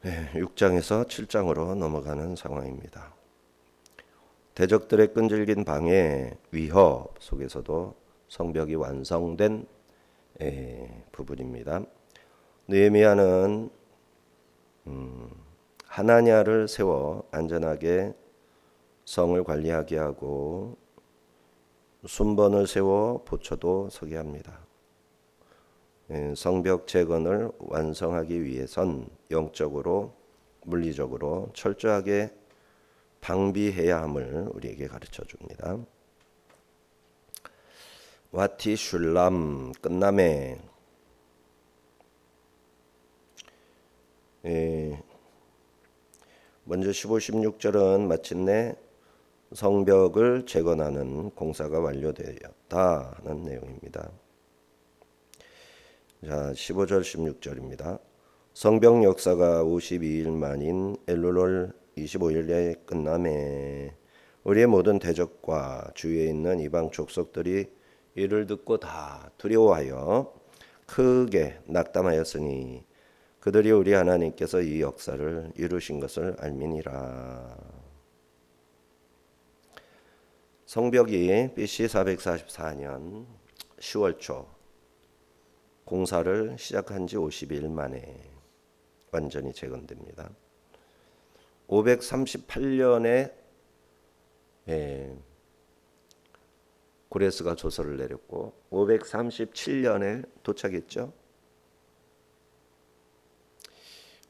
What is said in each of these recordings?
6장에서 7장으로 넘어가는 상황입니다. 대적들의 끈질긴 방해, 위협 속에서도 성벽이 완성된 부분입니다. 느헤미야는 하나냐를 세워 안전하게 성을 관리하게 하고 순번을 세워 보초도 서게 합니다. 성벽 재건을 완성하기 위해선 영적으로 물리적으로 철저하게 방비해야 함을 우리에게 가르쳐 줍니다. 와티 슐람 끝남에 먼저 15, 16절은 마침내 성벽을 재건하는 공사가 완료되었다는 내용입니다. 자, 15절 16절입니다. 성벽 역사가 52일 만인 엘룰월 25일에 끝남에 우리의 모든 대적과 주위에 있는 이방 족속들이 이를 듣고 다 두려워하여 크게 낙담하였으니 그들이 우리 하나님께서 이 역사를 이루신 것을 알미니라. 성벽이 BC 444년 10월 초 공사를 시작한 지 50일 만에 완전히 재건됩니다. 538년에 고레스가 조서를 내렸고 537년에 도착했죠.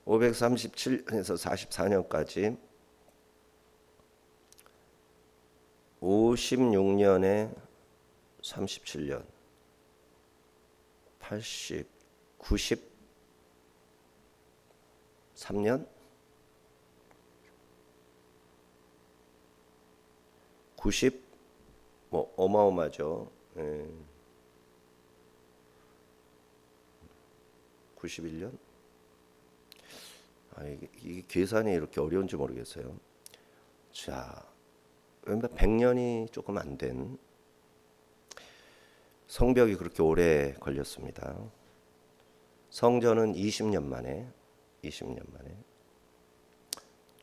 537년에서 44년까지 56년에 37년 80, 93년 90 뭐 어마어마하죠. 91년 이게 계산이 이렇게 어려운지 모르겠어요. 자, 100년이 조금 안 된 성벽이 그렇게 오래 걸렸습니다. 성전은 20년 만에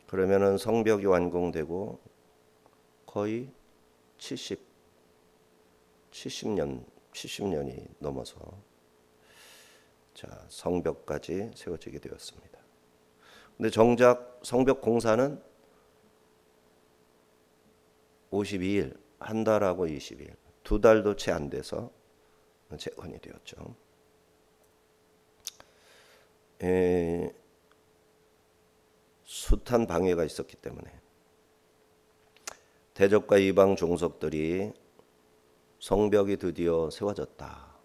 그러면은 성벽이 완공되고 거의 70년이 넘어서 자, 성벽까지 세워지게 되었습니다. 근데 정작 성벽 공사는 52일, 한 달하고 20일, 두 달도 채 안 돼서 재건이 되었죠. 숱한 방해가 있었기 때문에 대적과 이방 종속들이 성벽이 드디어 세워졌다.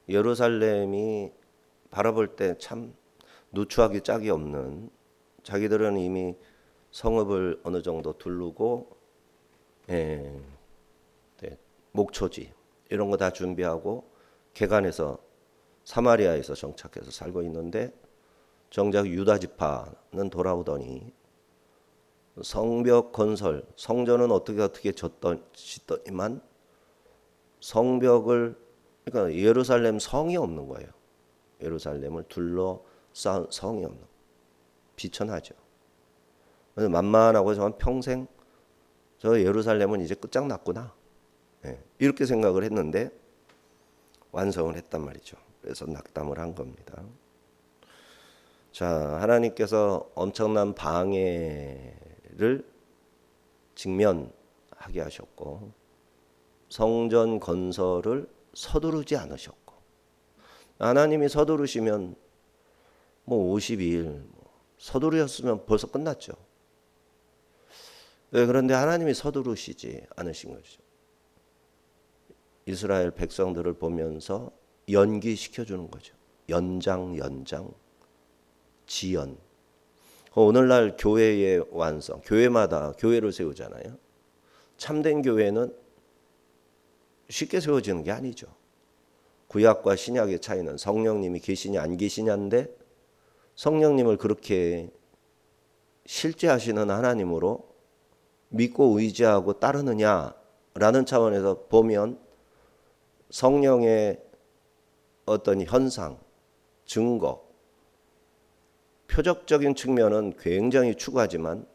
예루살렘이 바라볼 때 참 누추하기 짝이 없는, 자기들은 이미 성읍을 어느 정도 두르고 목초지 이런 거 다 준비하고 개간해서 사마리아에서 정착해서 살고 있는데 정작 유다 지파는 돌아오더니 성벽 건설, 성전은 어떻게 짓더니만 성벽을, 그러니까 예루살렘 성이 없는 거예요. 예루살렘을 둘러싼 성이 없는, 비천하죠. 그래서 만만하고 저는 평생 저 예루살렘은 이제 끝장났구나, 이렇게 생각을 했는데 완성을 했단 말이죠. 그래서 낙담을 한 겁니다. 자, 하나님께서 엄청난 방해를 직면하게 하셨고 성전 건설을 서두르지 않으셨고, 하나님이 서두르시면 뭐 52일 서두르셨으면 벌써 끝났죠. 그런데 하나님이 서두르시지 않으신 거죠. 이스라엘 백성들을 보면서 연기시켜주는 거죠. 연장, 지연. 오늘날 교회의 완성, 교회마다 교회를 세우잖아요. 참된 교회는 쉽게 세워지는 게 아니죠. 구약과 신약의 차이는 성령님이 계시냐 안 계시냐인데, 성령님을 그렇게 실제하시는 하나님으로 믿고 의지하고 따르느냐라는 차원에서 보면 성령의 어떤 현상, 증거, 표적적인 측면은 굉장히 추구하지만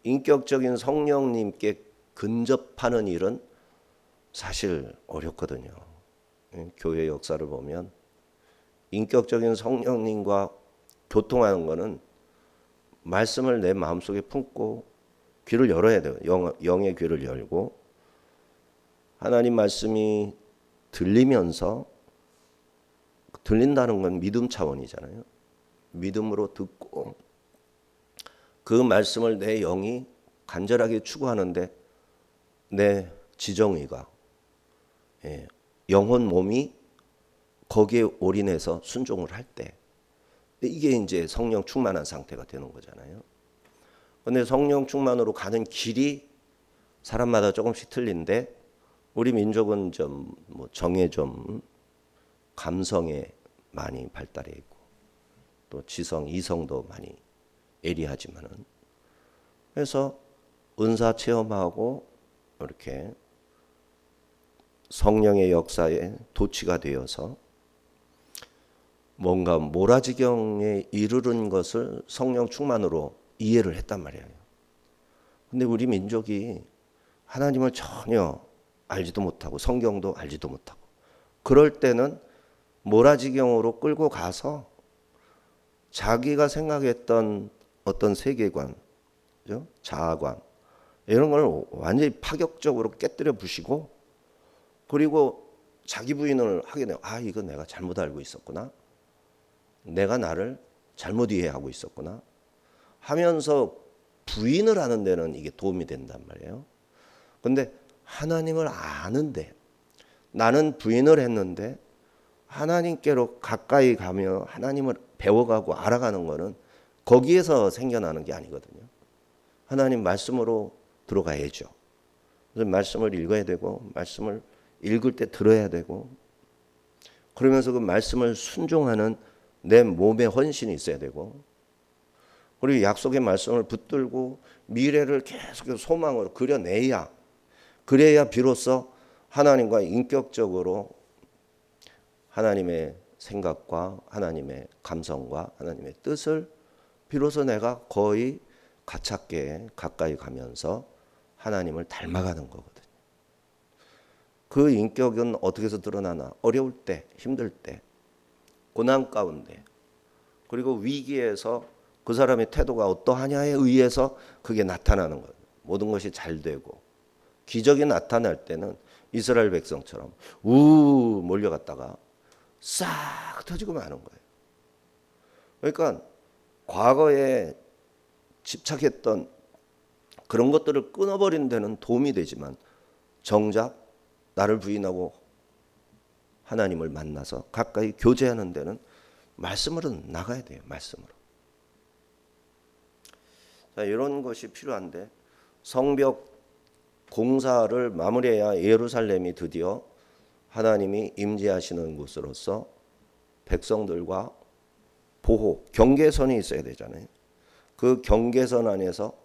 인격적인 성령님께 근접하는 일은 사실 어렵거든요. 교회 역사를 보면 인격적인 성령님과 교통하는 것은 말씀을 내 마음속에 품고 귀를 열어야 돼요. 영의 귀를 열고 하나님 말씀이 들리면서, 들린다는 건 믿음 차원이잖아요. 믿음으로 듣고 그 말씀을 내 영이 간절하게 추구하는데 내 지정의가, 영혼 몸이 거기에 올인해서 순종을 할 때, 이게 이제 성령 충만한 상태가 되는 거잖아요. 그런데 성령 충만으로 가는 길이 사람마다 조금씩 틀린데 우리 민족은 좀 정에 좀 감성에 많이 발달해 있고 또 지성, 이성도 많이 예리하지만은, 그래서 은사 체험하고 이렇게 성령의 역사에 도취가 되어서 뭔가 몰아지경에 이르는 것을 성령 충만으로 이해를 했단 말이에요. 근데 우리 민족이 하나님을 전혀 알지도 못하고 성경도 알지도 못하고 그럴 때는 몰아지경으로 끌고 가서 자기가 생각했던 어떤 세계관, 그죠? 자아관 이런 걸 완전히 파격적으로 깨뜨려 부시고, 그리고 자기 부인을 하게 돼요. 아, 이거 내가 잘못 알고 있었구나. 내가 나를 잘못 이해하고 있었구나 하면서 부인을 하는 데는 이게 도움이 된단 말이에요. 근데 하나님을 아는데, 나는 부인을 했는데 하나님께로 가까이 가며 하나님을 배워가고 알아가는 거는 거기에서 생겨나는 게 아니거든요. 하나님 말씀으로 들어가야죠. 그래서 말씀을 읽어야 되고 말씀을 읽을 때 들어야 되고, 그러면서 그 말씀을 순종하는 내 몸의 헌신이 있어야 되고, 그리고 약속의 말씀을 붙들고 미래를 계속 소망으로 그려내야, 그래야 비로소 하나님과 인격적으로 하나님의 생각과 하나님의 감성과 하나님의 뜻을 비로소 내가 거의 가깝게 가까이 가면서 하나님을 닮아가는 거거든요. 그 인격은 어떻게 해서 드러나나? 어려울 때, 힘들 때, 고난 가운데, 그리고 위기에서 그 사람의 태도가 어떠하냐에 의해서 그게 나타나는 거예요. 모든 것이 잘 되고 기적이 나타날 때는 이스라엘 백성처럼 우 몰려갔다가 싹 터지고 마는 거예요. 그러니까 과거에 집착했던 그런 것들을 끊어버리는 데는 도움이 되지만 정작 나를 부인하고 하나님을 만나서 가까이 교제하는 데는 말씀으로 나가야 돼요. 말씀으로. 자, 이런 것이 필요한데 성벽 공사를 마무리해야 예루살렘이 드디어 하나님이 임재하시는 곳으로서 백성들과 보호, 경계선이 있어야 되잖아요. 그 경계선 안에서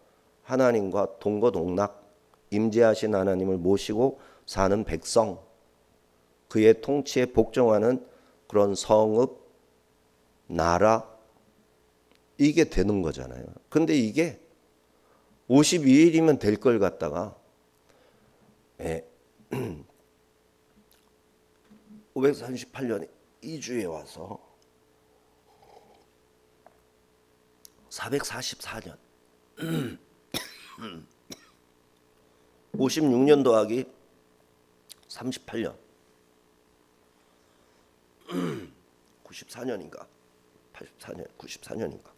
하나님과 동거동락 임재하신 하나님을 모시고 사는 백성, 그의 통치에 복종하는 그런 성읍, 나라, 이게 되는 거잖아요. 근데 이게 52일이면 될 걸 갖다가 538년 2주에 와서 444년 56년 더하기 38년 94년인가 84년 94년인가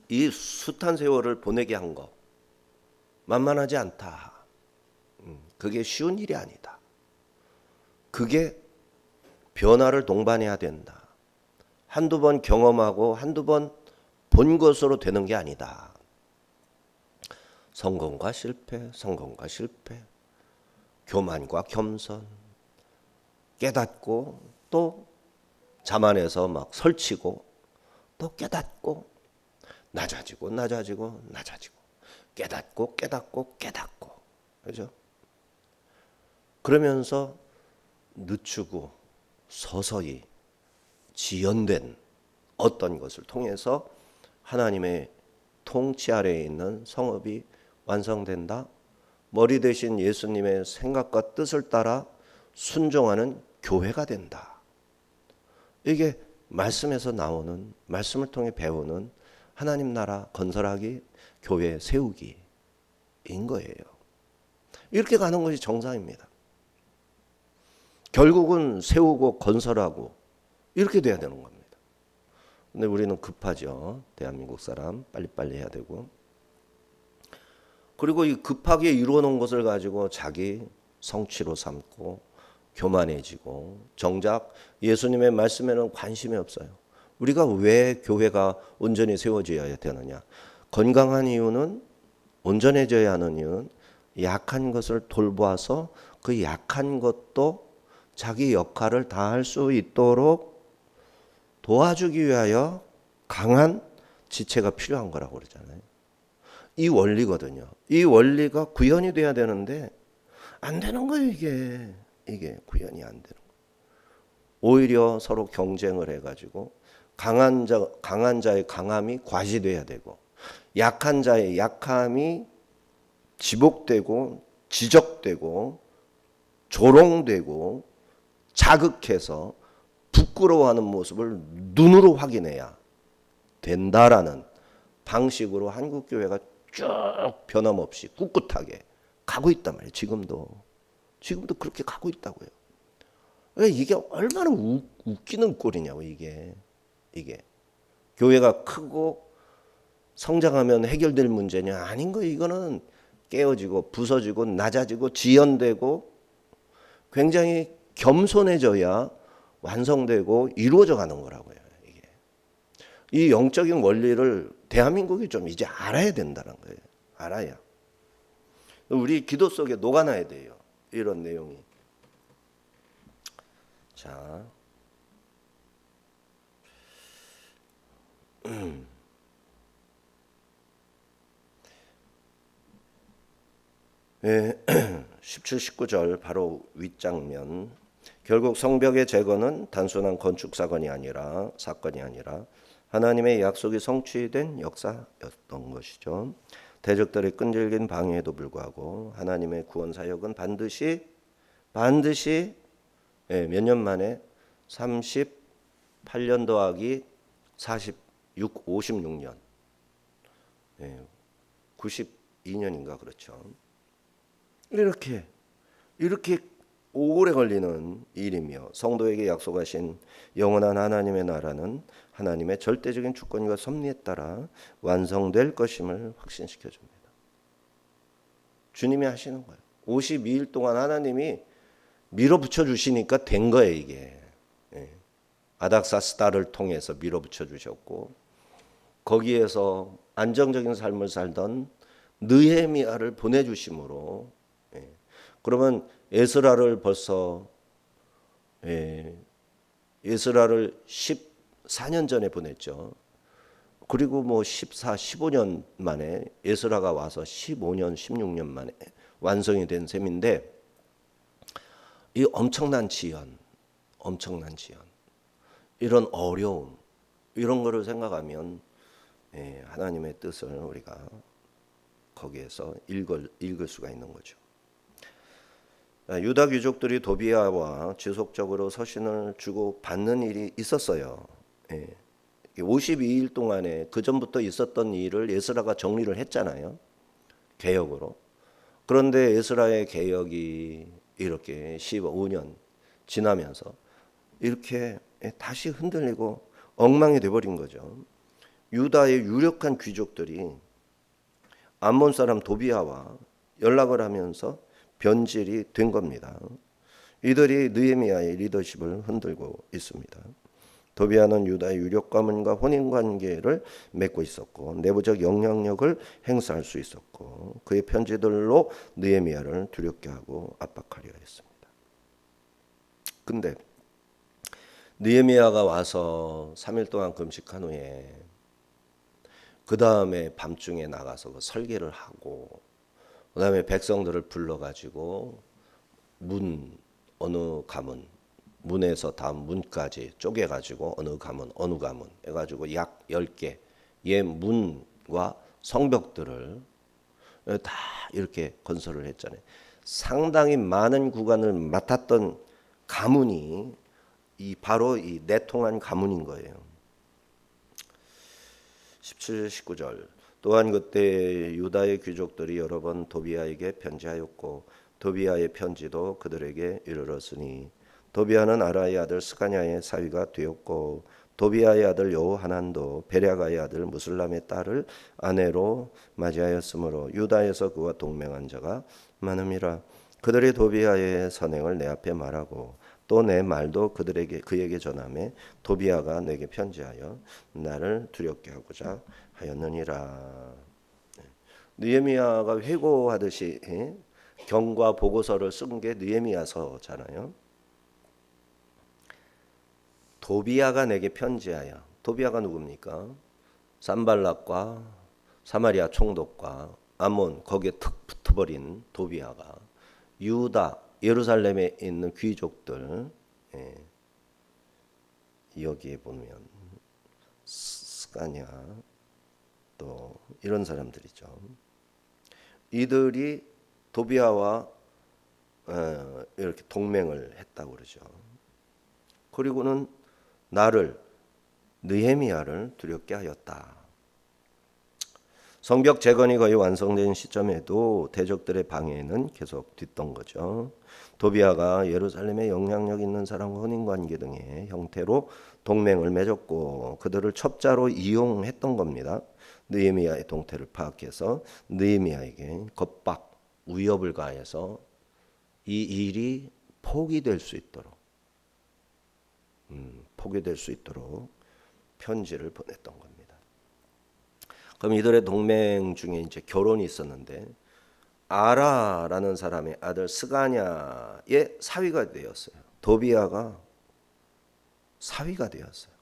이 숱한 세월을 보내게 한 거 만만하지 않다. 그게 쉬운 일이 아니다. 그게 변화를 동반해야 된다. 한두 번 경험하고 한두 번 본 것으로 되는 게 아니다. 성공과 실패, 성공과 실패, 교만과 겸손, 깨닫고 또 자만해서 막 설치고 또 깨닫고 낮아지고 낮아지고 낮아지고 깨닫고 깨닫고 깨닫고, 그죠? 그러면서 늦추고 서서히 지연된 어떤 것을 통해서 하나님의 통치 아래에 있는 성읍이 완성된다. 머리 대신 예수님의 생각과 뜻을 따라 순종하는 교회가 된다. 이게 말씀에서 나오는, 말씀을 통해 배우는 하나님 나라 건설하기, 교회 세우기인 거예요. 이렇게 가는 것이 정상입니다. 결국은 세우고 건설하고 이렇게 돼야 되는 겁니다. 근데 우리는 급하죠. 대한민국 사람 빨리빨리 해야 되고. 그리고 이 급하게 이루어 놓은 것을 가지고 자기 성취로 삼고 교만해지고 정작 예수님의 말씀에는 관심이 없어요. 우리가 왜 교회가 온전히 세워져야 되느냐? 건강한 이유는, 온전해져야 하는 이유는 약한 것을 돌보아서 그 약한 것도 자기 역할을 다할 수 있도록 도와주기 위하여 강한 지체가 필요한 거라고 그러잖아요. 이 원리거든요. 이 원리가 구현이 돼야 되는데 안 되는 거예요. 이게 구현이 안 되는 거예요. 오히려 서로 경쟁을 해가지고 강한 자의 강함이 과시돼야 되고 약한 자의 약함이 지복되고 지적되고 조롱되고 자극해서 부끄러워하는 모습을 눈으로 확인해야 된다라는 방식으로 한국교회가 쭉 변함없이 꿋꿋하게 가고 있단 말이에요. 지금도 그렇게 가고 있다고요. 이게 얼마나 웃기는 꼴이냐고. 이게 교회가 크고 성장하면 해결될 문제냐? 아닌 거예요. 이거는 깨어지고 부서지고 낮아지고 지연되고 굉장히 겸손해져야 완성되고 이루어져 가는 거라고요. 이게. 이 영적인 원리를 대한민국이 좀 이제 알아야 된다는 거예요. 알아야. 우리 기도 속에 녹아나야 돼요. 이런 내용이. 자, 17, 19절 바로 윗장면. 결국 성벽의 재건은 단순한 건축 사건이 아니라 하나님의 약속이 성취된 역사였던 것이죠. 대적들의 끈질긴 방해에도 불구하고 하나님의 구원 사역은 반드시 몇 년 만에 38년 더하기 56년 92년인가 그렇죠. 이렇게 오래 걸리는 일이며 성도에게 약속하신 영원한 하나님의 나라는 하나님의 절대적인 주권과 섭리에 따라 완성될 것임을 확신시켜 줍니다. 주님이 하시는 거예요. 52일 동안 하나님이 밀어붙여 주시니까 된 거예요. 이게 아닥사스다를 통해서 밀어붙여 주셨고 거기에서 안정적인 삶을 살던 느헤미야를 보내주심으로 그러면 에스라를 벌써 에스라를 14년 전에 보냈죠. 그리고 뭐 15년 만에 에스라가 와서 15년, 16년 만에 완성이 된 셈인데 이 엄청난 지연, 이런 어려움, 이런 거를 생각하면 하나님의 뜻을 우리가 거기에서 읽을 수가 있는 거죠. 유다 귀족들이 도비아와 지속적으로 서신을 주고 받는 일이 있었어요. 52일 동안에 그 전부터 있었던 일을 에스라가 정리를 했잖아요. 개혁으로. 그런데 에스라의 개혁이 이렇게 15년 지나면서 이렇게 다시 흔들리고 엉망이 돼버린 거죠. 유다의 유력한 귀족들이 암몬 사람 도비아와 연락을 하면서 변질이 된 겁니다. 이들이 느헤미야의 리더십을 흔들고 있습니다. 도비아는 유다의 유력 가문과 혼인 관계를 맺고 있었고 내부적 영향력을 행사할 수 있었고 그의 편지들로 느헤미야를 두렵게 하고 압박하려 했습니다. 근데 느헤미야가 와서 3일 동안 금식한 후에 그 다음에 밤중에 나가서 그 설계를 하고 그 다음에 백성들을 불러가지고 문 어느 가문, 문에서 다음 문까지 쪼개가지고 어느 가문 해가지고 약 10개의 문과 성벽들을 다 이렇게 건설을 했잖아요. 상당히 많은 구간을 맡았던 가문이 바로 이 내통한 가문인 거예요. 17, 19절. 또한 그때 유다의 귀족들이 여러 번 도비아에게 편지하였고 도비아의 편지도 그들에게 이르렀으니 도비아는 아라의 아들 스가냐의 사위가 되었고 도비아의 아들 여호하난도 베랴가의 아들 무슬람의 딸을 아내로 맞이하였으므로 유다에서 그와 동맹한 자가 많음이라. 그들이 도비아의 선행을 내 앞에 말하고 또 내 말도 그에게 전하매 도비아가 내게 편지하여 나를 두렵게 하고자 하였느니라. 느헤미야가 회고하듯이 경과 보고서를 쓴 게 느헤미야서잖아요. 도비아가 내게 편지하여. 도비아가 누굽니까? 산발락과 사마리아 총독과 아몬 거기에 툭 붙어버린 도비아가 유다 예루살렘에 있는 귀족들, 여기에 보면 스가냐 또 이런 사람들이죠. 이들이 도비아와 이렇게 동맹을 했다고 그러죠. 그리고는 나를 느헤미야를 두렵게 하였다. 성벽 재건이 거의 완성된 시점에도 대적들의 방해는 계속 됐던 거죠. 도비아가 예루살렘에 영향력 있는 사람과 혼인관계 등의 형태로 동맹을 맺었고 그들을 첩자로 이용했던 겁니다. 느헤미야의 동태를 파악해서 느헤미야에게 겁박, 위협을 가해서 이 일이 포기될 수 있도록 편지를 보냈던 겁니다. 그럼 이들의 동맹 중에 이제 결혼이 있었는데 아라라는 사람의 아들 스가냐의 사위가 되었어요. 도비아가 사위가 되었어요.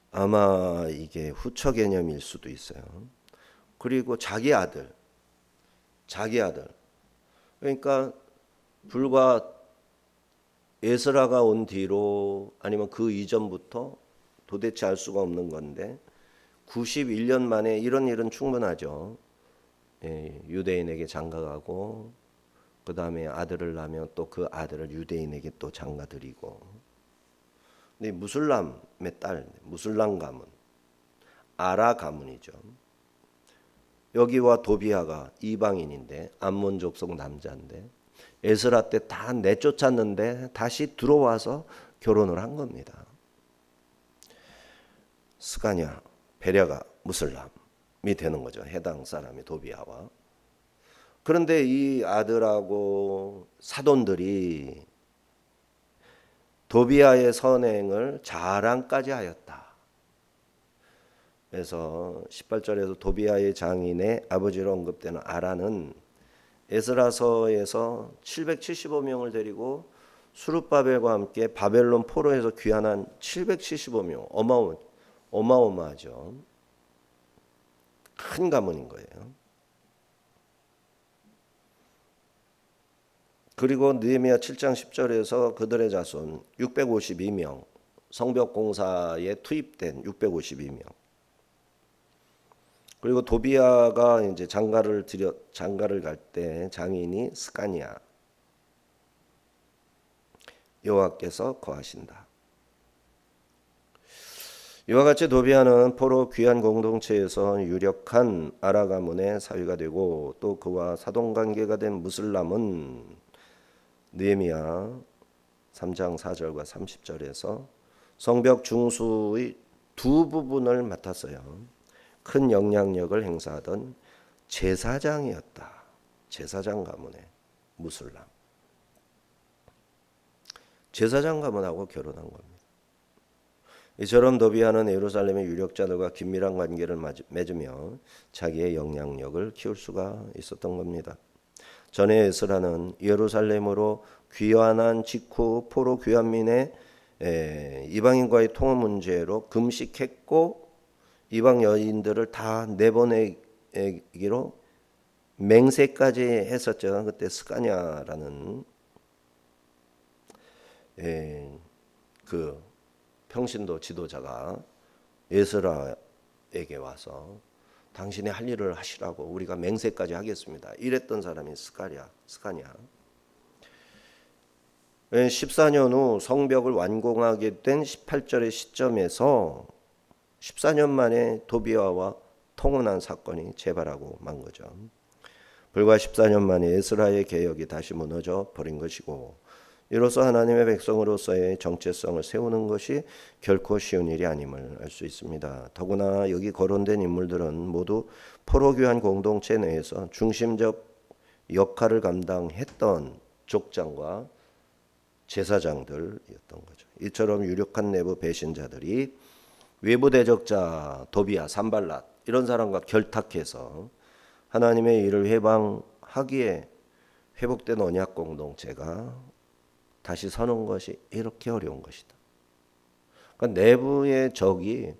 아마 이게 후처 개념일 수도 있어요. 그리고 자기 아들. 그러니까 불과 에스라가 온 뒤로 아니면 그 이전부터 도대체 알 수가 없는 건데 91년 만에 이런 일은 충분하죠. 유대인에게 장가가고 그 다음에 아들을 낳으면 또 그 아들을 유대인에게 또 장가드리고. 근데 무슬람의 딸, 무슬람 가문, 아라 가문이죠. 여기와 도비아가 이방인인데 암몬 족속 남자인데 에스라 때 다 내쫓았는데 다시 들어와서 결혼을 한 겁니다. 스가냐, 베랴가 무슬람이 되는 거죠. 해당 사람이 도비아와. 그런데 이 아들하고 사돈들이 도비아의 선행을 자랑까지 하였다. 그래서 18절에서 도비아의 장인의 아버지로 언급되는 아라는 에스라서에서 775명을 데리고 수룹바벨과 함께 바벨론 포로에서 귀환한 775명, 어마어마하죠. 큰 가문인 거예요. 그리고 느헤미야 7장 10절에서 그들의 자손 652명, 성벽 공사에 투입된 652명. 그리고 도비아가 이제 장가를 갈 때 장인이 스가냐. 여호와께서 거하신다. 이와 같이 도비아는 포로 귀한 공동체에서 유력한 아라 가문의 사위가 되고 또 그와 사돈 관계가 된 무슬람은 느헤미야 3장 4절과 30절에서 성벽 중수의 두 부분을 맡았어요. 큰 영향력을 행사하던 제사장이었다. 제사장 가문의 무슬람. 제사장 가문하고 결혼한 겁니다. 이처럼 도비아는 예루살렘의 유력자들과 긴밀한 관계를 맺으며 자기의 영향력을 키울 수가 있었던 겁니다. 전에 에스라는 예루살렘으로 귀환한 직후 포로 귀환민의 이방인과의 통화 문제로 금식했고 이방 여인들을 다 내보내기로 맹세까지 했었죠. 그때 스가냐라는 그 평신도 지도자가 에스라에게 와서 당신이 할 일을 하시라고 우리가 맹세까지 하겠습니다. 이랬던 사람이 스가랴. 14년 후 성벽을 완공하게 된 18절의 시점에서 14년 만에 도비아와 통혼한 사건이 재발하고 만 거죠. 불과 14년 만에 에스라의 개혁이 다시 무너져 버린 것이고, 이로써 하나님의 백성으로서의 정체성을 세우는 것이 결코 쉬운 일이 아님을 알 수 있습니다. 더구나 여기 거론된 인물들은 모두 포로교한 공동체 내에서 중심적 역할을 감당했던 족장과 제사장들이었던 거죠. 이처럼 유력한 내부 배신자들이 외부 대적자 도비아, 산발랏 이런 사람과 결탁해서 하나님의 일을 회방하기에 회복된 언약 공동체가 다시 서는 것이 이렇게 어려운 것이다. 그러니까 내부의 적이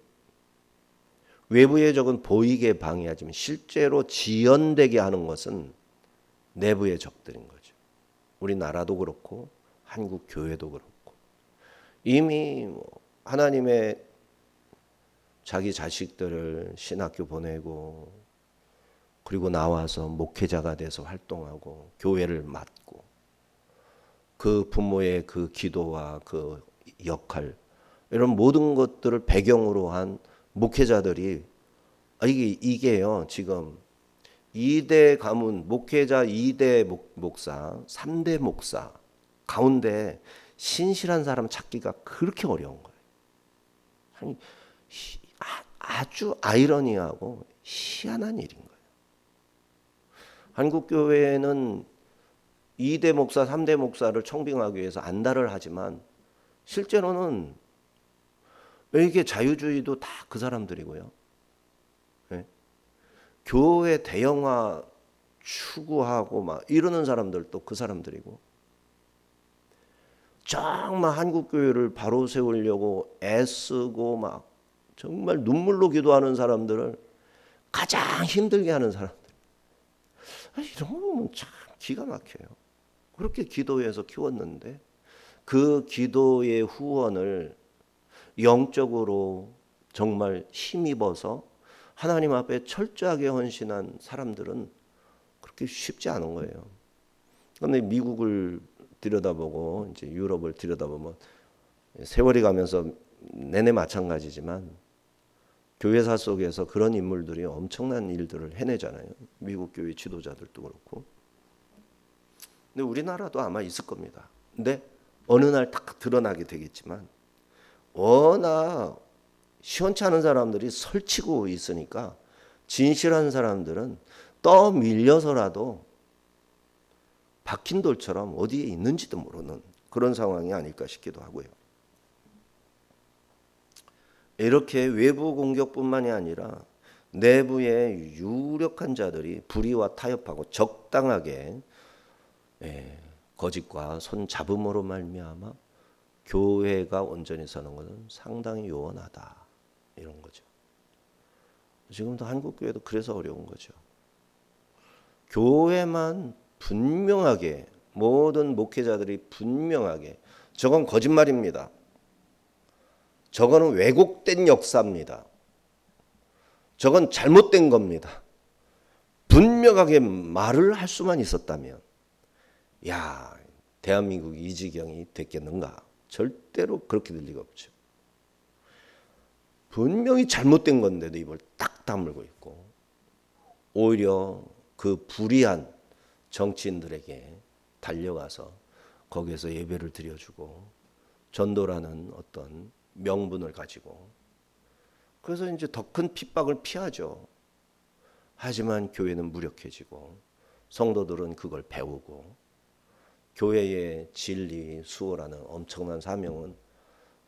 외부의 적은 보이게 방해하지만 실제로 지연되게 하는 것은 내부의 적들인 거죠. 우리나라도 그렇고 한국 교회도 그렇고 이미 하나님의 자기 자식들을 신학교 보내고 그리고 나와서 목회자가 돼서 활동하고 교회를 맡고 그 부모의 그 기도와 그 역할 이런 모든 것들을 배경으로 한 목회자들이 이게요 지금 2대 가문 목회자 2대 목사 3대 목사 가운데 신실한 사람 찾기가 그렇게 어려운 거예요. 아니, 아주 아이러니하고 희한한 일인 거예요. 한국 교회는 2대 목사, 3대 목사를 청빙하기 위해서 안달을 하지만 실제로는 이게 자유주의도 다 그 사람들이고요. 네? 교회 대형화 추구하고 막 이러는 사람들도 그 사람들이고 정말 한국 교회를 바로 세우려고 애쓰고 막 정말 눈물로 기도하는 사람들을 가장 힘들게 하는 사람들. 이런 거 보면 참 기가 막혀요. 그렇게 기도해서 키웠는데 그 기도의 후원을 영적으로 정말 힘입어서 하나님 앞에 철저하게 헌신한 사람들은 그렇게 쉽지 않은 거예요. 그런데 미국을 들여다보고 이제 유럽을 들여다보면 세월이 가면서 내내 마찬가지지만 교회사 속에서 그런 인물들이 엄청난 일들을 해내잖아요. 미국 교회 지도자들도 그렇고. 근데 우리나라도 아마 있을 겁니다. 근데 어느 날 딱 드러나게 되겠지만 워낙 시원치 않은 사람들이 설치고 있으니까 진실한 사람들은 떠밀려서라도 박힌 돌처럼 어디에 있는지도 모르는 그런 상황이 아닐까 싶기도 하고요. 이렇게 외부 공격뿐만이 아니라 내부의 유력한 자들이 불의와 타협하고 적당하게 거짓과 손잡음으로 말미암아 교회가 온전히 서는 것은 상당히 요원하다 이런 거죠. 지금도 한국 교회도 그래서 어려운 거죠. 교회만 분명하게 모든 목회자들이 분명하게 저건 거짓말입니다. 저거는 왜곡된 역사입니다. 저건 잘못된 겁니다. 분명하게 말을 할 수만 있었다면 야 대한민국이 이 지경이 됐겠는가. 절대로 그렇게 될 리가 없죠. 분명히 잘못된 건데도 입을 딱 다물고 있고 오히려 그 불의한 정치인들에게 달려가서 거기에서 예배를 드려주고 전도라는 어떤 명분을 가지고 그래서 이제 더 큰 핍박을 피하죠. 하지만 교회는 무력해지고 성도들은 그걸 배우고 교회의 진리 수호라는 엄청난 사명은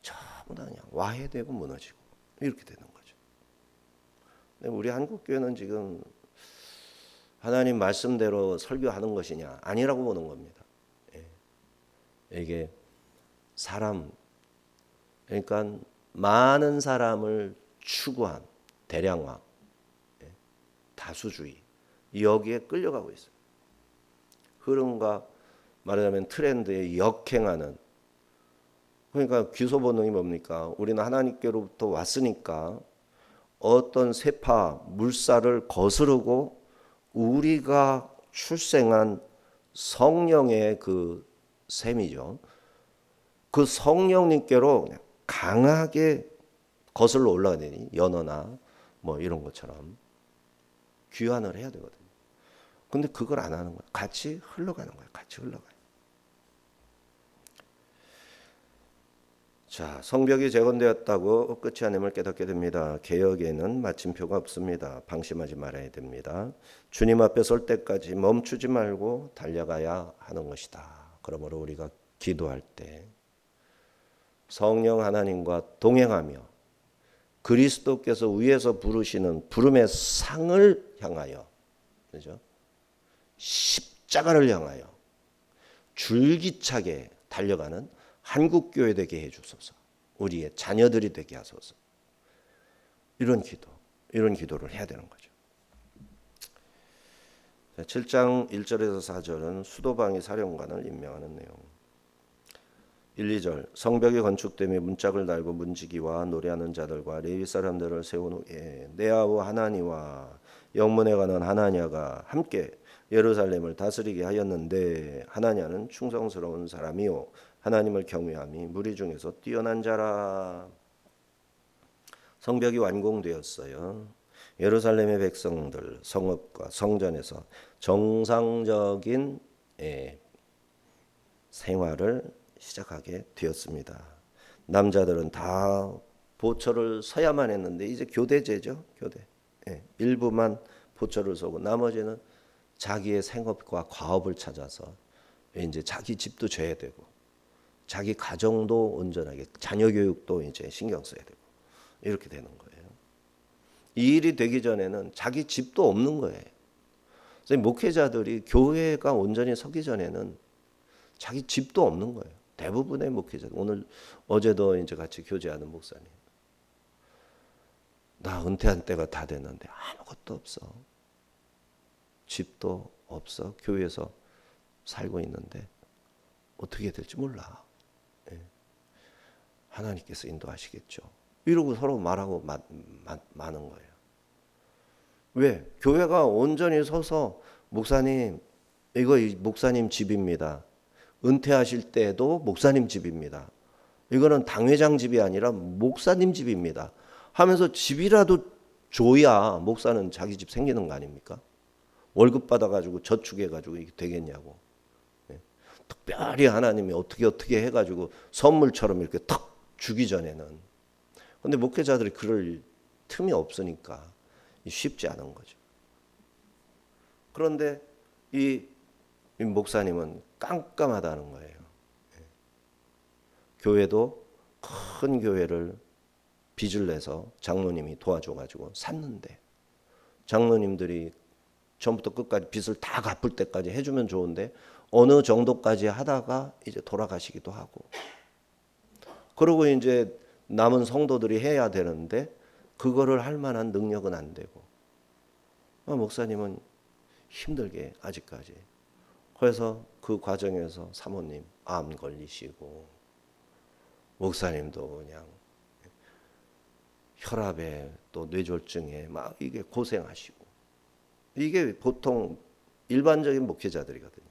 전부 다 그냥 와해되고 무너지고 이렇게 되는 거죠. 근데 우리 한국 교회는 지금 하나님 말씀대로 설교하는 것이냐 아니라고 보는 겁니다. 이게 사람 그러니까 많은 사람을 추구한 대량화, 다수주의 여기에 끌려가고 있어요. 흐름과 말하자면 트렌드에 역행하는 그러니까 귀소 본능이 뭡니까? 우리는 하나님께로부터 왔으니까 어떤 세파 물살을 거스르고 우리가 출생한 성령의 그 셈이죠. 그 성령님께로 그냥 강하게 거슬러 올라가야 되니 연어나 뭐 이런 것처럼 귀환을 해야 되거든요. 근데 그걸 안 하는 거야. 같이 흘러가는 거야. 같이 흘러가요. 자, 성벽이 재건되었다고 끝이 아님을 깨닫게 됩니다. 개혁에는 마침표가 없습니다. 방심하지 말아야 됩니다. 주님 앞에 설 때까지 멈추지 말고 달려가야 하는 것이다. 그러므로 우리가 기도할 때 성령 하나님과 동행하며 그리스도께서 위에서 부르시는 부름의 상을 향하여, 그죠? 십자가를 향하여 줄기차게 달려가는 한국교회 되게 해주소서. 우리의 자녀들이 되게 하소서. 이런 기도를 해야 되는 거죠. 7장 1절에서 4절은 수도방위 사령관을 임명하는 내용. 1, 2절 성벽이 건축되며 문짝을 달고 문지기와 노래하는 자들과 레위 사람들을 세운 후에 내 아우 하나니와 영문에 관한 하나냐가 함께 예루살렘을 다스리게 하였는데 하나냐는 충성스러운 사람이요 하나님을 경외함이 무리 중에서 뛰어난 자라. 성벽이 완공되었어요. 예루살렘의 백성들 성읍과 성전에서 정상적인 생활을 시작하게 되었습니다. 남자들은 다 보초를 서야만 했는데 이제 교대제죠. 교대. 일부만 보초를 서고 나머지는 자기의 생업과 과업을 찾아서 이제 자기 집도 져야 되고 자기 가정도 온전하게 자녀 교육도 이제 신경 써야 되고 이렇게 되는 거예요. 이 일이 되기 전에는 자기 집도 없는 거예요. 그래서 목회자들이 교회가 온전히 서기 전에는 자기 집도 없는 거예요. 대부분의 목회자들. 어제도 이제 같이 교제하는 목사님. 나 은퇴한 때가 다 됐는데 아무것도 없어. 집도 없어. 교회에서 살고 있는데 어떻게 될지 몰라. 하나님께서 인도하시겠죠. 이러고 서로 말하고 마는 거예요. 왜? 교회가 온전히 서서 목사님 이거 목사님 집입니다. 은퇴하실 때도 목사님 집입니다. 이거는 당회장 집이 아니라 목사님 집입니다. 하면서 집이라도 줘야 목사는 자기 집 생기는 거 아닙니까? 월급 받아가지고 저축해가지고 이게 되겠냐고. 특별히 하나님이 어떻게 해가지고 선물처럼 이렇게 탁 주기 전에는. 근데 목회자들이 그럴 틈이 없으니까 쉽지 않은 거죠. 그런데 이 목사님은 깜깜하다는 거예요. 교회도 큰 교회를 빚을 내서 장로님이 도와줘가지고 샀는데 장로님들이 처음부터 끝까지 빚을 다 갚을 때까지 해주면 좋은데 어느 정도까지 하다가 이제 돌아가시기도 하고 그리고 이제 남은 성도들이 해야 되는데 그거를 할 만한 능력은 안 되고 목사님은 힘들게 아직까지 그래서 그 과정에서 사모님 암 걸리시고 목사님도 그냥 혈압에 또 뇌졸중에 막 이게 고생하시고 이게 보통 일반적인 목회자들이거든요.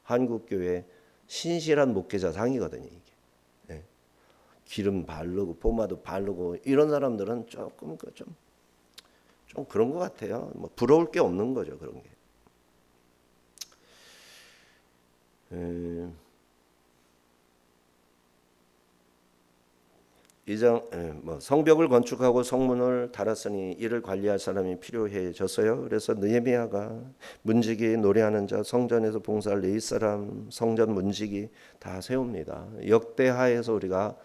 한국교회 신실한 목회자상이거든요. 이게 기름 바르고 포마도 바르고 이런 사람들은 조금 좀 그런 것 같아요. 뭐 부러울 게 없는 거죠. 그런 게. 성벽을 건축하고 성문을 달았으니 이를 관리할 사람이 필요해졌어요. 그래서 느헤미야가 문지기 노래하는 자 성전에서 봉사할 레위 사람 성전 문지기 다 세웁니다. 역대하에서 우리가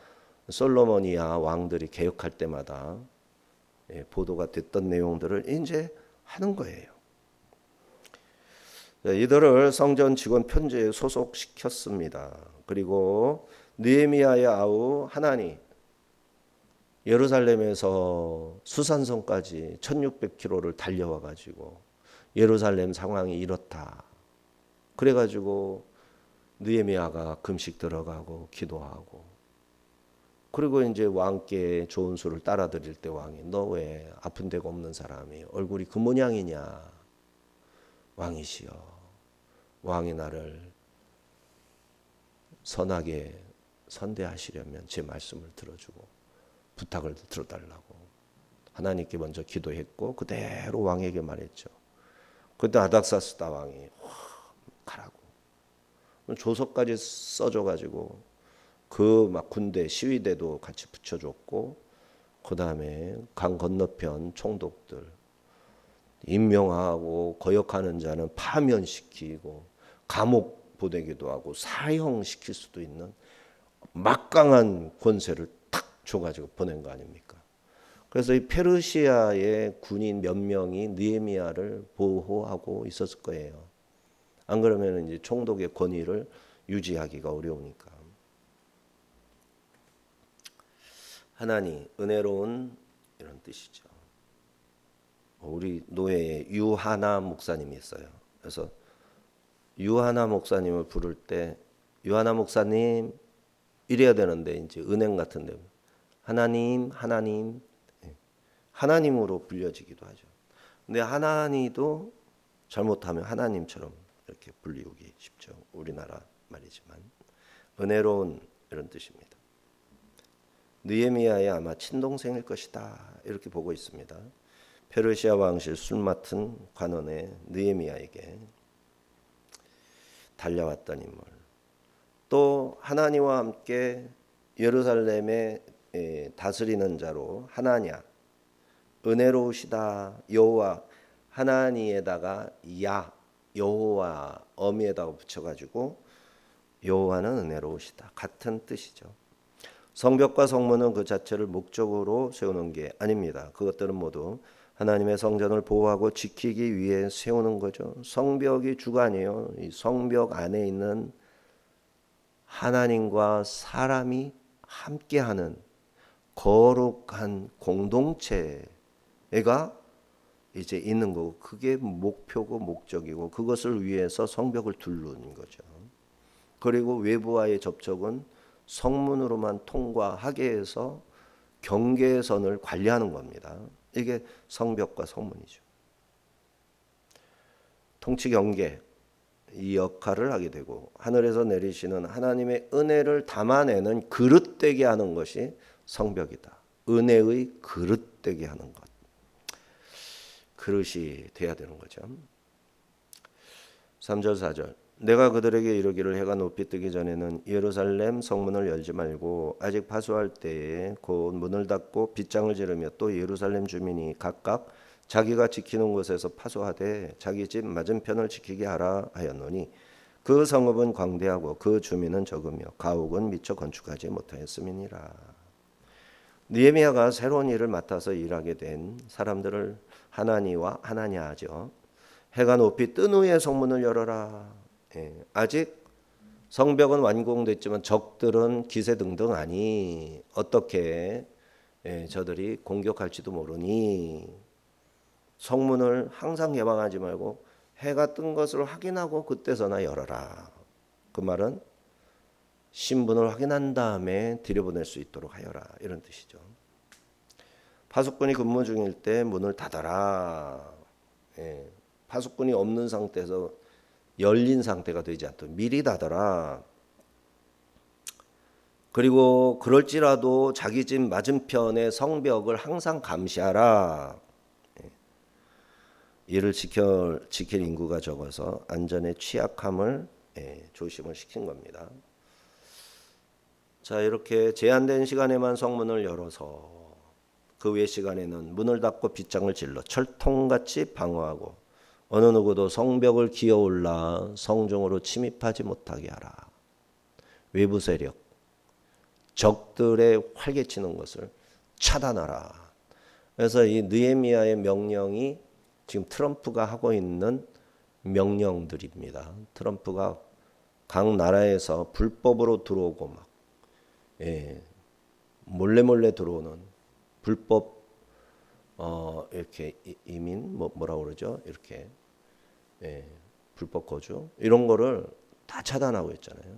솔로몬이야 왕들이 개혁할 때마다 보도가 됐던 내용들을 이제 하는 거예요. 이들을 성전 직원 편제에 소속시켰습니다. 그리고 느헤미야의 아우 하나니 예루살렘에서 수산성까지 1600km를 달려와 가지고 예루살렘 상황이 이렇다. 그래 가지고 느헤미야가 금식 들어가고 기도하고 그리고 이제 왕께 좋은 술을 따라 드릴 때 왕이 너 왜 아픈 데가 없는 사람이 얼굴이 그 모양이냐. 왕이시여, 왕이 나를 선하게 선대하시려면 제 말씀을 들어주고 부탁을 들어달라고 하나님께 먼저 기도했고 그대로 왕에게 말했죠. 그때 아닥사스다 왕이 가라고 조서까지 써줘가지고 그 막 군대 시위대도 같이 붙여줬고 그 다음에 강 건너편 총독들 임명하고 거역하는 자는 파면시키고 감옥 보내기도 하고 사형시킬 수도 있는 막강한 권세를 탁 줘가지고 보낸 거 아닙니까? 그래서 이 페르시아의 군인 몇 명이 느헤미야를 보호하고 있었을 거예요. 안 그러면 이제 총독의 권위를 유지하기가 어려우니까. 하나님 은혜로운 이런 뜻이죠. 우리 노예에 유하나 목사님이 있어요. 그래서 유하나 목사님을 부를 때 유하나 목사님 이래야 되는데 이제 은행 같은데 하나님 하나님으로 불려지기도 하죠. 근데 하나님도 잘못하면 하나님처럼 이렇게 불리우기 쉽죠. 우리나라 말이지만 은혜로운 이런 뜻입니다. 느헤미야의 아마 친동생일 것이다 이렇게 보고 있습니다. 페르시아 왕실 술 맡은 관원의 느헤미야에게 달려왔던 인물. 또 하나님과 함께 예루살렘에 다스리는 자로 하나냐 은혜로우시다 여호와 하나니에다가 야 여호와 어미에다가 붙여가지고 여호와는 은혜로우시다 같은 뜻이죠. 성벽과 성문은 그 자체를 목적으로 세우는 게 아닙니다. 그것들은 모두 하나님의 성전을 보호하고 지키기 위해 세우는 거죠. 성벽이 주가 아니에요. 이 성벽 안에 있는 하나님과 사람이 함께하는 거룩한 공동체가 이제 있는 거고 그게 목표고 목적이고 그것을 위해서 성벽을 두르는 거죠. 그리고 외부와의 접촉은 성문으로만 통과하게 해서 경계선을 관리하는 겁니다. 이게 성벽과 성문이죠. 통치 경계 이 역할을 하게 되고 하늘에서 내리시는 하나님의 은혜를 담아내는 그릇되게 하는 것이 성벽이다. 은혜의 그릇되게 하는 것. 그릇이 돼야 되는 거죠. 3절 4절 내가 그들에게 이르기를 해가 높이 뜨기 전에는 예루살렘 성문을 열지 말고 아직 파수할 때에 곧 문을 닫고 빗장을 지르며 또 예루살렘 주민이 각각 자기가 지키는 곳에서 파수하되 자기 집 맞은편을 지키게 하라 하였노니 그 성읍은 광대하고 그 주민은 적으며 가옥은 미처 건축하지 못하였음이니라. 느헤미야가 새로운 일을 맡아서 일하게 된 사람들을 하나니와 하나냐죠. 해가 높이 뜬 후에 성문을 열어라. 아직 성벽은 완공됐지만 적들은 기세등등하니 어떻게 저들이 공격할지도 모르니 성문을 항상 개방하지 말고 해가 뜬 것을 확인하고 그때서나 열어라. 그 말은 신분을 확인한 다음에 들여보낼 수 있도록 하여라 이런 뜻이죠. 파수꾼이 근무 중일 때 문을 닫아라. 파수꾼이 없는 상태에서 열린 상태가 되지 않도록 미리 닫아라. 그리고 그럴지라도 자기 집 맞은편의 성벽을 항상 감시하라. 이를 지킬 인구가 적어서 안전에 취약함을 조심을 시킨 겁니다. 자, 이렇게 제한된 시간에만 성문을 열어서 그 외 시간에는 문을 닫고 빗장을 질러 철통같이 방어하고 어느 누구도 성벽을 기어올라 성중으로 침입하지 못하게 하라. 외부 세력, 적들의 활개치는 것을 차단하라. 그래서 이 느헤미야의 명령이 지금 트럼프가 하고 있는 명령들입니다. 트럼프가 각 나라에서 불법으로 들어오고 막 몰래 들어오는 불법 이렇게 이민 뭐라고 그러죠? 이렇게 불법 거주 이런 거를 다 차단하고 있잖아요.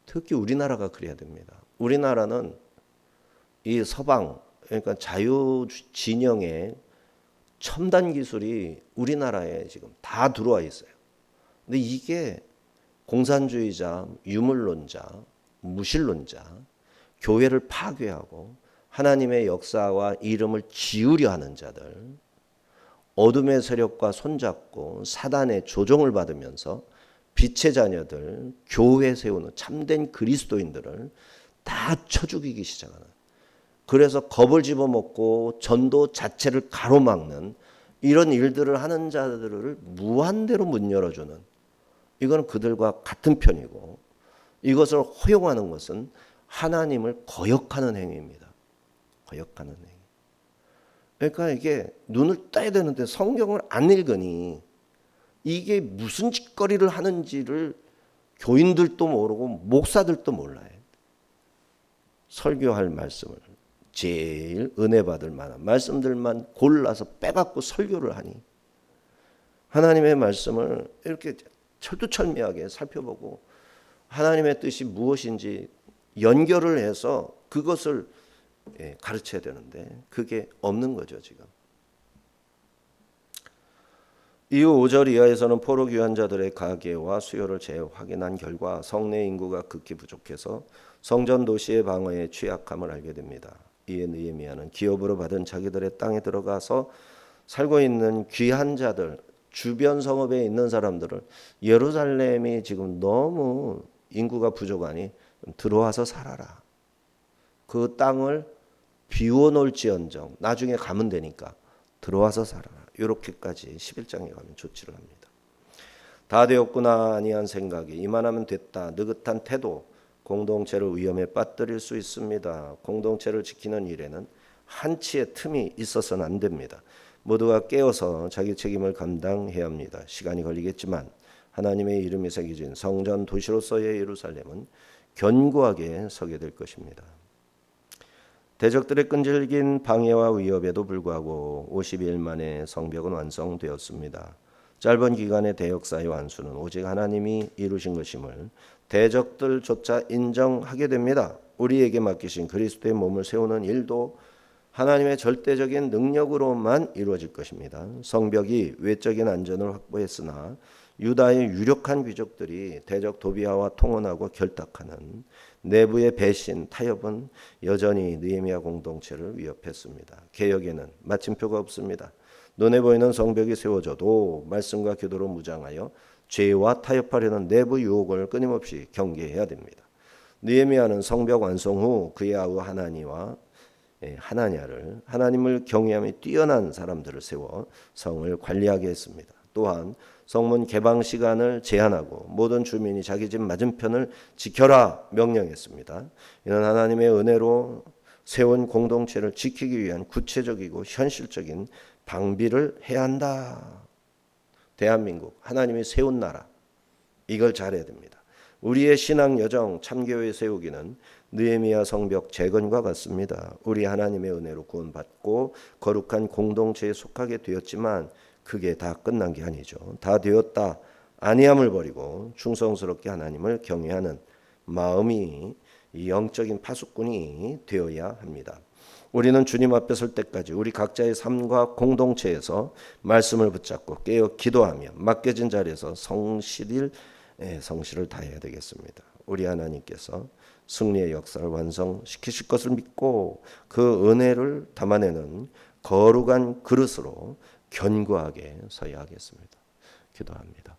특히 우리나라가 그래야 됩니다. 우리나라는 이 서방 그러니까 자유 진영의 첨단 기술이 우리나라에 지금 다 들어와 있어요. 근데 이게 공산주의자, 유물론자, 무신론자, 교회를 파괴하고 하나님의 역사와 이름을 지우려 하는 자들, 어둠의 세력과 손잡고 사단의 조종을 받으면서 빛의 자녀들, 교회 세우는 참된 그리스도인들을 다 쳐 죽이기 시작하는, 그래서 겁을 집어먹고 전도 자체를 가로막는 이런 일들을 하는 자들을 무한대로 문 열어주는, 이건 그들과 같은 편이고, 이것을 허용하는 것은 하나님을 거역하는 행위입니다. 거역하는 행위. 그러니까 이게 눈을 떠야 되는데 성경을 안 읽으니 이게 무슨 짓거리를 하는지를 교인들도 모르고 목사들도 몰라요. 설교할 말씀을 제일 은혜 받을 만한 말씀들만 골라서 빼갖고 설교를 하니, 하나님의 말씀을 이렇게 철두철미하게 살펴보고 하나님의 뜻이 무엇인지 연결을 해서 그것을 가르쳐야 되는데 그게 없는 거죠 지금. 이후 5절 이하에서는 포로 귀환 자들의 가계와 수요를 재확인한 결과 성내 인구가 극히 부족해서 성전 도시의 방어에 취약함을 알게 됩니다. 이에 느헤미야는 기업으로 받은 자기들의 땅에 들어가서 살고 있는 귀한 자들, 주변 성읍에 있는 사람들을, 예루살렘이 지금 너무 인구가 부족하니 들어와서 살아라. 그 땅을 비워놓을지언정 나중에 가면 되니까 들어와서 살아라. 이렇게까지 11장에 가면 조치를 합니다. 다 되었구나 아니한 생각이, 이만하면 됐다 느긋한 태도, 공동체를 위험에 빠뜨릴 수 있습니다. 공동체를 지키는 일에는 한치의 틈이 있어서는 안 됩니다. 모두가 깨어서 자기 책임을 감당해야 합니다. 시간이 걸리겠지만 하나님의 이름이 새겨진 성전 도시로서의 예루살렘은 견고하게 서게 될 것입니다. 대적들의 끈질긴 방해와 위협에도 불구하고 52일 만에 성벽은 완성되었습니다. 짧은 기간의 대역사의 완수는 오직 하나님이 이루신 것임을 대적들조차 인정하게 됩니다. 우리에게 맡기신 그리스도의 몸을 세우는 일도 하나님의 절대적인 능력으로만 이루어질 것입니다. 성벽이 외적인 안전을 확보했으나 유다의 유력한 귀족들이 대적 도비아와 통혼하고 결탁하는 내부의 배신, 타협은 여전히 느헤미야 공동체를 위협했습니다. 개혁에는 마침표가 없습니다. 눈에 보이는 성벽이 세워져도 말씀과 기도로 무장하여 죄와 타협하려는 내부 유혹을 끊임없이 경계해야 됩니다. 느헤미야는 성벽 완성 후 그의 아우 하나냐를, 하나님을 경외함에 뛰어난 사람들을 세워 성을 관리하게 했습니다. 또한 성문 개방 시간을 제한하고 모든 주민이 자기 집 맞은편을 지켜라 명령했습니다. 이는 하나님의 은혜로 세운 공동체를 지키기 위한 구체적이고 현실적인 방비를 해야 한다. 대한민국 하나님이 세운 나라, 이걸 잘해야 됩니다. 우리의 신앙 여정 참교회 세우기는 느헤미야 성벽 재건과 같습니다. 우리 하나님의 은혜로 구원받고 거룩한 공동체에 속하게 되었지만 그게 다 끝난 게 아니죠. 다 되었다 아니함을 버리고 충성스럽게 하나님을 경외하는 마음이 이 영적인 파수꾼이 되어야 합니다. 우리는 주님 앞에 설 때까지 우리 각자의 삶과 공동체에서 말씀을 붙잡고 깨어 기도하며 맡겨진 자리에서 성실을 다해야 되겠습니다. 우리 하나님께서 승리의 역사를 완성시키실 것을 믿고 그 은혜를 담아내는 거룩한 그릇으로 견고하게 서야 하겠습니다. 기도합니다.